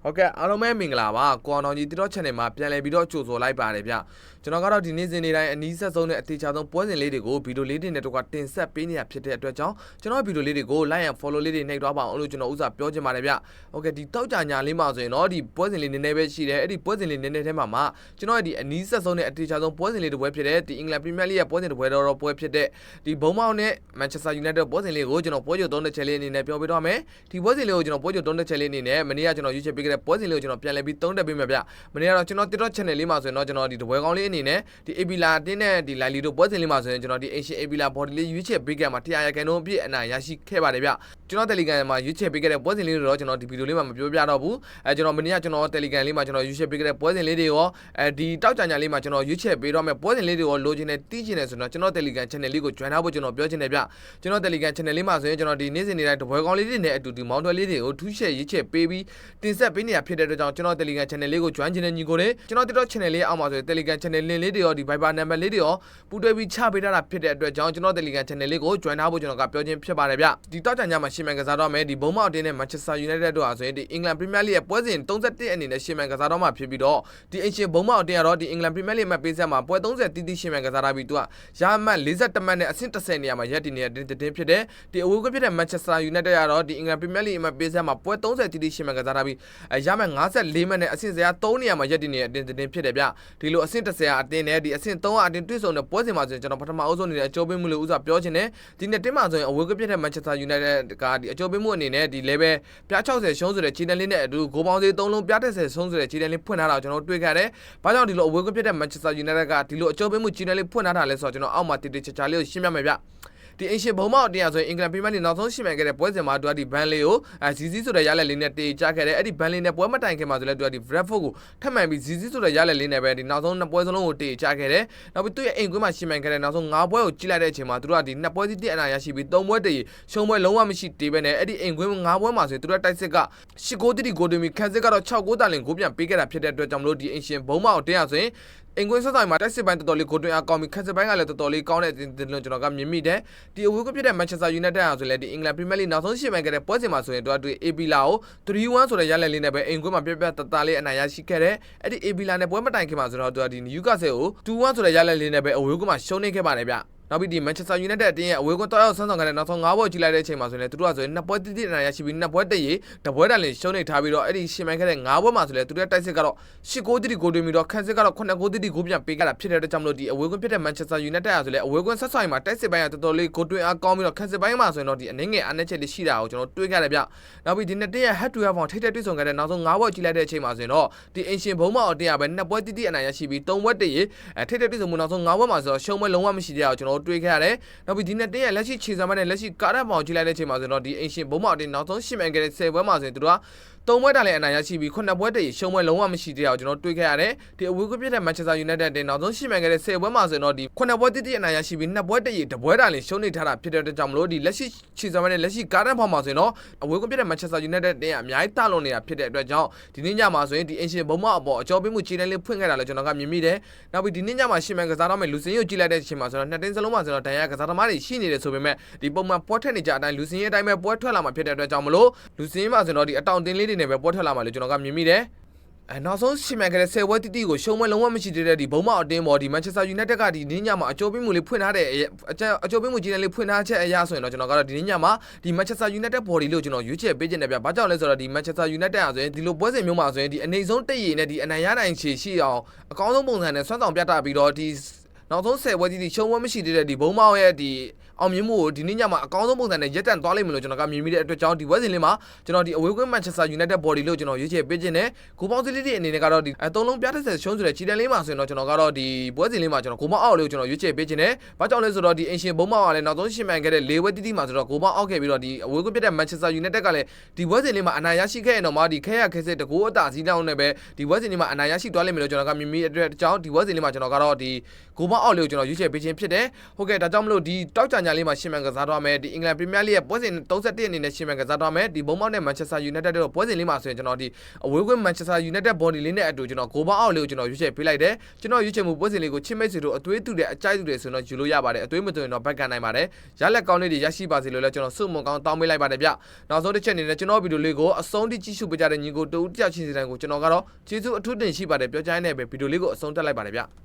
ဟုတ်ကဲ့အားလုံးပဲမင်္ဂလာပါကွာတော်ကြီးတိတော့ channel မှာပြန်လည်ပြီးတော့ကြိုဆိုလိုက်ပါတယ်ဗျကျွန်တော်ကတော့ဒီနေ့စဉ်နေ့တိုင်းအနည်းဆက်ဆုံးနဲ့အသေးချာဆုံးပွဲစဉ်လေးတွေကိုဗီဒီယိုလေးတွေနဲ့တော့တင်ဆက်ပေးနေတာဖြစ်တဲ့အတွက်ကြောင့်ကျွန်တော်ဗီဒီယိုလေးတွေကို like and follow လေးတွေနှိပ်သွားပါအောင်လို့ကျွန်တော်ဥစားပြောချင်ပါတယ်ဗျဟုတ်ကဲ့ဒီတောက်ကြညာလေးမှာဆိုရင်တော့ဒီပွဲစဉ်လေးနည်းနည်းပဲရှိတယ်အဲ့ဒီပွဲစဉ်လေးနည်းနည်းထဲမှာကျွန်တော်ဒီအနည်းဆက်ဆုံးနဲ့အသေးချာဆုံးပွဲစဉ်လေးတစ်ပွဲဖြစ်တဲ့ဒီအင်္ဂလန်ပရီးမီးယားလိရဲ့ပွဲစဉ်တစ်ပွဲတော့ပွဲဖြစ်တဲ့ဒီဘုံမောက်နဲ့ Manchester United ပွဲစဉ်လေးကိုကျွန်တော်ပွဲကြိုသုံးတဲ့ချက်လေးအနေနဲ့ပြောပြတော့မယ်ဒီပွဲစဉ်လေးကိုကျွန်တော်ပွဲကြိုသုံးတဲ့ချက်လေးအနေနဲ့မနေ့ကကျွန်တော်ရွေးချယ်ပေးခဲ့တဲ့ပွဲစဉ်လေးကိုကျွန်တော်ပြန်လည်ပြီးသုံးတက်ပေးမယ်ဗျမနေ့ကတော့ကျွန်တော် TikTok channel လေးမှာဆိုရင်တော့ကျွန်တော်ဒီတပွဲကောင်းလေးအနေနဲ့ဒီ Abila တင်းနဲ့ဒီ Lily တို့ပွဲစဉ်လေးမှာဆိုရင်ကျွန်တော်ဒီ Ancient Abila body လေးရွေးချယ်ပေးခဲ့မှာ100ရာခိုင်နှုန်းအပြည့်အနိုင်ရရှိခဲ့ပါတယ်ဗျကျွန်တော် Telegram မှာရွေးချယ်ပေးခဲ့တဲ့ပွဲစဉ်လေးတွေတော့ကျွန်တော်ဒီဗီဒီယိုလေးမှာမပြောပြတော့ဘူးကျွန်တော်မနေ့ကကျွန်တော် Telegram လေးမှာကျွန်တော်ရွေးချယ်ပေးခဲ့တဲ့ပွဲစဉ်လေးတွေရောဒီတောက်ကြညာလေးမှာကျွန်တော်ရွေးချယ်ပေးတော့မဲ့ပွဲစဉ်လေးတွေရောလိုချင်တဲ့တီးချင်တယ်ဆိုတော့ကျွန်တော် Telegram channel လေးကို join ထားဖို့ကျွန်တော်ပြောချင်တယ်ဗျကျွန်တော် Telegram channel လေးမှာဆိုရင်ကျွန်တော်ဒီနေ့စဉ်နေ့တိုင်းတပွဲကောင်းလေးတွေနဲ့အတူဒီမောင်းတွဲလေးတွေကိုထူးရှယ်ရွေးချယ်ပေးပြီးတင်ဆက်ပေးနေတာဖြစ်တဲ့အတွက်ကြောင့်ကျွန်တော် Telegram channel လေးကို join ချင်တဲ့ညီကိုလေးကျွန်တော် TikTok channel လေးအောက်မှာဆိုရင် Telegram channel link လေးတွေရောဒီ Viber number လေးတွေရောပူးတွဲပြီးချပေးထားတာဖြစ်တဲ့အတွက်ကြောင့်ကျွန်တော် Telegram channel လေးကို join ထားဖို့ကျွန်တော်ကပြောချင်းဖြစ်ပါတယ်ဗျဒီတောက်ကြညမှာရှင်းမှန်ကစားတော့မယ်ဒီဘုံမောက်တင်းနဲ့ Manchester United တို့ဟာဆိုရင်ဒီ England Premier League ရဲ့ပွဲစဉ်31အနေနဲ့ရှင်းမှန်ကစားတော့မှာဖြစ်ပြီးတော့ဒီအင်ရှင်ဘုံမောက်တင်းကတော့ဒီ England Premier League မှာပေးဆက်မှာပွဲ30တီးတီးရှင်းမှန်ကစားထားပြီးသူကရာမှတ်41မှတ်နဲ့အဆင့်10နေရာမှာရပ်တည်နေတဲ့တင်းဖြစ်တယ်ဒီအဝေးကွင်းဖြစ်တဲ့ Manchester United ကတော့ဒီ England Premier League မှာပေးဆက်မှာပွဲ30တီးတီးရှင်းမှန်ကစားထားပြီးရာမှတ်54မှတ်နဲ့အဆင့်3နေရာမှာရပ်တည်နေတဲ့တင်းဖြစ်တယ်ဗျဒီလိုအဆင့်10အတင်းနဲ့ဒီအဆင့်3အတင်းတွေ့ဆုံတဲ့ပွဲစဉ်မှာဆိုရင်ကျွန်တော်ပထမအဆုံးနေတဲ့အကျိုးပေးမှုလို့ဥစားပြောချင်တယ်ဒီနေ့တင်းမှာဆိုရင်အဝေးကွင်းဖြစ်တဲ့ Manchester United ကဒီအကျိုးပေးမှုအနေနဲ့ဒီ level ပြား60ရှုံးဆိုတဲ့ခြေတန်းလေးနဲ့အတူဂိုးပေါင်းစီ3လုံးပြား30ရှုံးဆိုတဲ့ခြေတန်းလေးဖွင့်ထားတာကျွန်တော်တွေ့ခဲ့တယ်ဘာကြောင့်ဒီလိုအဝေးကွင်းဖြစ်တဲ့ Manchester United ကဒီလိုအကျိုးပေးမှုခြေတန်းလေးဖွင့်ထားတာလဲဆိုတော့ကျွန်တော်အောက်မှာတိတိကျကျလေးကိုရှင်းပြမယ်ဗျဒီအင်ရှင်ဘုံမောက်တရားဆိုရင်အင်္ဂလန်ပရီးမီးယားလိနောက်ဆုံးရှင်းမှန်ခဲ့တဲ့ပွဲစဉ်မှာသူကဒီဘန်လေးကိုဇီဇီဆိုတဲ့ရလက်လေးနဲ့တေချခဲ့တယ်အဲ့ဒီဘန်လေးနဲ့ပွဲမတိုင်ခင်မှာဆိုလဲသူကဒီ Bradford ကိုထပ်မှန်ပြီးဇီဇီဆိုတဲ့ရလက်လေးနဲ့ပဲဒီနောက်ဆုံးနှစ်ပွဲစလုံးကိုတေချခဲ့တယ်နောက်ပြီးသူ့ရဲ့အိမ်ကွင်းမှာရှင်းမှန်ခဲ့တဲ့နောက်ဆုံး9ပွဲကိုကြည့်လိုက်တဲ့အချိန်မှာသူတို့ကဒီနှစ်ပွဲစီးတဲ့အနိုင်ရရှိပြီး3ပွဲတည်ရှုံးပွဲလုံးဝမရှိတေးပဲနဲ့အဲ့ဒီအိမ်ကွင်း9ပွဲမှာဆိုရင်သူတို့တိုက်စစ်က10ဂိုးတိဂိုးတူမီခန်းစစ်ကတော့6ဂိုးတာလင်ဂိုးပြန်ပေးခဲ့တာဖြစ်တဲ့အတွက်ကြောင့်မလို့ဒီအင်ရှင်ဘုံမောက်တရားဆိုရင်အင်္ဂွင်းဆက်ဆိုင်မှာတက်စစ်ပိုင်းတော်တော်လေးကိုတွင်အားကောင်းပြီးခက်စစ်ပိုင်းကလည်းတော်တော်လေးကောင်းတဲ့တင်ကျွန်တော်ကမြင်မိတယ်ဒီအဝေးကဖြစ်တဲ့ Manchester United ဟာဆိုလည်းဒီအင်္ဂလန် Premier League နောက်ဆုံးရှင်းမှန်ခဲ့တဲ့ပွဲစဉ်မှာဆိုရင်သူကတွေ့ Abila ကို 3-1 ဆိုတဲ့ရလဒ်လေးနဲ့ပဲအင်္ဂွင်းမှာပြတ်တသားလေးအနိုင်ရရှိခဲ့တယ်အဲ့ဒီ Abila နဲ့ပွဲမတိုင်ခင်မှာဆိုတော့သူကဒီ Newcastle ကို 2-1 ဆိုတဲ့ရလဒ်လေးနဲ့ပဲအဝေးကမှာရှုံးနေခဲ့ပါတယ်ဗျနောက်ပြီးဒီ Manchester United အတင်းရဲ့အဝေးကွန်းတောက်ရောက်ဆန်းဆောင်ခဲ့တဲ့နောက်ဆုံး9ပွဲကြည့်လိုက်တဲ့အချိန်မှာဆိုရင်သူတို့ကဆိုရင်2ပွဲတိတိအနိုင်ရရှိပြီး2ပွဲတည်တပွဲတန်လင်ရှုံးနေထားပြီးတော့အဲ့ဒီရှင်းမှန်ခဲ့တဲ့9ပွဲမှာဆိုရင်သူတို့တိုက်စစ်ကတော့10ဂိုးတိတိဂိုးတွင်ပြီးတော့ခန်းစစ်ကတော့9ဂိုးတိတိဂိုးပြန်ပေးခဲ့တာဖြစ်တဲ့အတွက်ကြောင့်မလို့ဒီအဝေးကွန်းဖြစ်တဲ့ Manchester United ဟာဆိုလေအဝေးကွန်းဆက်ဆိုင်မှာတိုက်စစ်ပိုင်းကတော်တော်လေးဂိုးတွင်အားကောင်းပြီးတော့ခန်းစစ်ပိုင်းမှာဆိုရင်တော့ဒီအနည်းငယ်အားနည်းချက်လေးရှိတာကိုကျွန်တော်တွေးခဲ့တယ်ဗျနောက်ပြီးဒီနှစ်တင်းရဲ့ head to head ဖောင်ထိတဲ့တွေ့ဆုံခဲ့တဲ့နောက်ဆုံး9ပွဲကြည့်လိုက်တဲ့အချိန်မှာဆိုရင်တော့ဒီအင်ရှင်ဘုံမောက်အတင်းကပဲ2ပွဲတိတိအနိုင်ရရှိပြီး3ပွဲတည်ထိတဲ့တွေ့ဆုံမှုနောက်ဆုံး9ပွဲမှာဆိုတော့ရှုံးပွဲလုံးဝမရှိတဲ့အောင်ကျွန်တော်တွေးခဲ့ရတယ်နောက်ပြီးဒီနေ့တင်းရဲ့လက်ရှိခြေစမ်းမနဲ့လက်ရှိကားရက်ပေါင်ကြည့်လိုက်တဲ့အချိန်မှာဆိုတော့ဒီအင်ရှင်ဘုံမောက်တင်းနောက်ဆုံးရှင်းမှန်ခဲ့တဲ့10ပွဲမှာဆိုရင်သူတို့က3ပွဲတာလည်းအနိုင်ရရှိပြီး9ပွဲတည်းရှုံးပွဲလုံးဝမရှိတဲ့အောင်ကျွန်တော်တွေ့ခဲ့ရတယ်ဒီအဝေးကွင်းဖြစ်တဲ့ Manchester United တင်းနောက်ဆုံးရှင်းမှန်ခဲ့တဲ့10ပွဲမှာဆိုရင်တော့ဒီ9ပွဲတိတိအနိုင်ရရှိပြီး2ပွဲတည်းတပွဲတာလည်းရှုံးနေထားတာဖြစ်တဲ့အတွက်ကြောင့်မလို့ဒီလက်ရှိခြေစမ်းမနဲ့လက်ရှိကားရက်ပေါင်မှာဆိုရင်တော့အဝေးကွင်းဖြစ်တဲ့ Manchester United တင်းကအများကြီးတာလွန်နေတာဖြစ်တဲ့အတွက်ကြောင့်ဒီနေ့ညမှာဆိုရင်ဒီအင်ရှင်ဘုံမောက်အပေါ်အကျော်ပေးမှုခြေတန်းလေးဖွင့်ခဲ့တာလည်းကျွန်တော်ကမြင်မိတယ်နောက်ပြီးဒီနေ့ညမှာရှင်းမှန်ကစားတော့မယ်လူစင်ကိုကြည့်လိုက်တဲ့အချိန်မှာဆိုတော့2တင်းစလုံးမှာဆိုတော့ဒဏ်ရာကစားသမားတွေရှိနေတယ်ဆိုပေမဲ့ဒီပုံမှန်ပွဲထွက်နေကြအတိုင်းလူစင်းရဲ့အတိုင်းပဲပွဲထွက်လာမှာဖြစ်တဲ့အတွက်ကြောင့်မလို့လူစင်းမှာဆိုတော့ဒီအတောင်တင်းလေးတွေနဲ့ပဲပွဲထွက်လာမှာလို့ကျွန်တော်ကမြင်မိတယ်နောက်ဆုံးရှင်းမှန်ခဲ့တဲ့10ပွဲတိတိကိုရှုံးပွဲလုံးဝမရှိသေးတဲ့ဒီဘုံမောက်အတင်းပေါ်ဒီ Manchester United ကဒီနေ့ညမှာအကျိုးပေးမှုလေးဖွင့်ထားတဲ့အကျိုးပေးမှုကြီးတဲ့လေးဖွင့်ထားချက်အရာဆိုရင်တော့ကျွန်တော်ကတော့ဒီနေ့ညမှာဒီ Manchester United body လို့ကျွန်တော်ရွေးချယ်ပေးခြင်းတယ်ဗျ။ဘာကြောင့်လဲဆိုတော့ဒီ Manchester United ဟာဆိုရင်ဒီလိုပွဲစဉ်မျိုးမှာဆိုရင်ဒီအနေဆုံးတက်ရည်နဲ့ဒီအနိုင်ရနိုင်ခြေရှိအောင်အကောင်းဆုံးပုံစံနဲ့ဆွမ်းဆောင်ပြသပြီးတော့ဒီနောက်ဆုံး10ပွဲတိတိရှုံးပွဲမရှိသေးတဲ့ဒီဘုံမောက်ရဲ့ဒီအောင်မြင်မှုကိုဒီနေ့ညမှာအကောင်းဆုံးပုံစံနဲ့ရက်တန်သွားလိမ့်မယ်လို့ကျွန်တော်ကမြင်မိတဲ့အတွက်ကြောင့်ဒီပွဲစဉ်လေးမှာကျွန်တော်ဒီအဝေးကွင်း Manchester United body လို့ကျွန်တော်ရွေးချယ်ပေးခြင်းနဲ့ဂိုးပေါင်းစလေးတွေအနေနဲ့ကတော့ဒီ3လုံးပြ30ရှုံးဆိုတဲ့ခြေတန်းလေးမှာဆိုရင်တော့ကျွန်တော်ကတော့ဒီပွဲစဉ်လေးမှာကျွန်တော်ဂိုးပေါင်းအောက်လေးကိုကျွန်တော်ရွေးချယ်ပေးခြင်းနဲ့ဘာကြောင့်လဲဆိုတော့ဒီအင်ရှင်ဘုံမောက်ကလည်းနောက်ဆုံးရှင်းမှန်ခဲ့တဲ့၄ပွဲတိတိမှာဆိုတော့ဂိုးပေါင်းအောက်ခဲ့ပြီးတော့ဒီအဝေးကွင်းပြတဲ့ Manchester United ကလည်းဒီပွဲစဉ်လေးမှာအနိုင်ရရှိခဲ့ရင်တော့မှဒီခဲရခဲစစ်တကူအတာစီးတောင်းနဲ့ပဲဒီပွဲစဉ်လေးမှာအနိုင်ရရှိသွားလိမ့်မယ်လို့ကျွန်တော်ကမြင်မိတဲ့အတွက်ကြောင့်ဒီပွဲစဉ်လေးမှာကျွန်တော်ကတော့ဒီဂိုးပေါင်းအောက်လေးကိုကျွန်တော်ရွေးချယ်ပေးခြင်းဖြစ်တယ်ဟုတ်ကဲ့ဒါကြောင့်မလို့ဒီတောက်ကြ ညာလေးမှာရှင်းမှန်ကစားသွားမယ်ဒီအင်္ဂလန်ပရီးမီးယားလိရဲ့ပွဲစဉ်31အနေနဲ့ရှင်းမှန်ကစားသွားမယ်ဒီဘုံမောက်နဲ့မန်ချက်စတာယူနိုက်တက်တို့ပွဲစဉ်လေးမှာဆိုရင်ကျွန်တော်ဒီအဝေးကွင်းမန်ချက်စတာယူနိုက်တက်ဘော်ဒီလေးနဲ့အတူကျွန်တော်ဂိုးပေါင်းအောက်လေးကိုကျွန်တော်ရွေးချယ်ပေးလိုက်တယ်ကျွန်တော်ရွေးချယ်မှုပွဲစဉ်လေးကိုချစ်မိတ်ဆွေတို့အသွေးတူတဲ့အကြိုက်တူတယ်ဆိုတော့ယူလို့ရပါတယ်အသွေးမတူရင်တော့ဘက်ကန်နိုင်ပါတယ်ရလက်ကောင်းလေးတွေရရှိပါစေလို့လည်းကျွန်တော်စုမုံကောင်းတောင်းပေးလိုက်ပါတယ်ဗျနောက်ဆုံးတစ်ချက်အနေနဲ့ကျွန်တော်ဗီဒီယိုလေးကိုအဆုံးထိကြည့်ရှုပေးကြတဲ့ညီကိုတူတယောက်ချင်းစီတိုင်းကိုကျွန်တော်ကတော့ကျေးဇူးအထူးတင်ရှိပါတယ်ပြောကြားနေပဲဗီဒီယိုလေးကိုအဆုံးတက်လိုက်ပါတယ်ဗျ